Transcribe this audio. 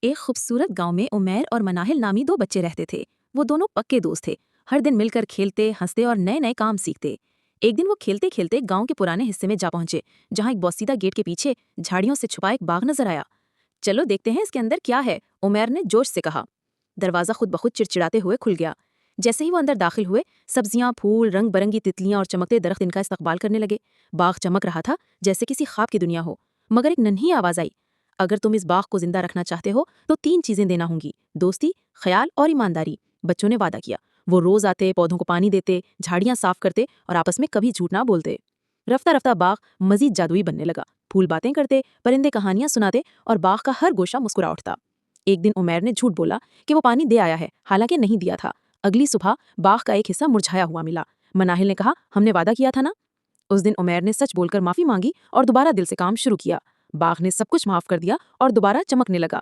ایک خوبصورت گاؤں میں عمیر اور مناہل نامی دو بچے رہتے تھے۔ وہ دونوں پکے دوست تھے، ہر دن مل کر کھیلتے ہنستے اور نئے نئے کام سیکھتے۔ ایک دن وہ کھیلتے کھیلتے گاؤں کے پرانے حصے میں جا پہنچے، جہاں ایک بوسیدہ گیٹ کے پیچھے جھاڑیوں سے چھپا ایک باغ نظر آیا۔ چلو دیکھتے ہیں اس کے اندر کیا ہے، عمیر نے جوش سے کہا۔ دروازہ خود بخود چڑچڑاتے ہوئے کھل گیا۔ جیسے ہی وہ اندر داخل ہوئے، سبزیاں، پھول، رنگ برنگی تتلیاں اور چمکتے درخت ان کا استقبال کرنے لگے۔ باغ چمک رہا تھا جیسے کسی خواب کی دنیا ہو، مگر ایک ننھی آواز آئی، اگر تم اس باغ کو زندہ رکھنا چاہتے ہو تو 3 چیزیں دینا ہوں گی: دوستی، خیال اور ایمانداری۔ بچوں نے وعدہ کیا۔ وہ روز آتے، پودوں کو پانی دیتے، جھاڑیاں صاف کرتے اور آپس میں کبھی جھوٹ نہ بولتے۔ رفتہ رفتہ باغ مزید جادوئی بننے لگا۔ پھول باتیں کرتے، پرندے کہانیاں سناتے اور باغ کا ہر گوشہ مسکرا اٹھتا۔ ایک دن عمیر نے جھوٹ بولا کہ وہ پانی دے آیا ہے، حالانکہ نہیں دیا تھا۔ اگلی صبح باغ کا ایک حصہ مرجھایا ہوا ملا۔ مناہل نے کہا، ہم نے وعدہ کیا تھا نا۔ اس دن عمیر نے سچ بول کر معافی مانگی اور دوبارہ دل سے کام شروع کیا۔ باغ نے سب کچھ معاف کر دیا اور دوبارہ چمکنے لگا۔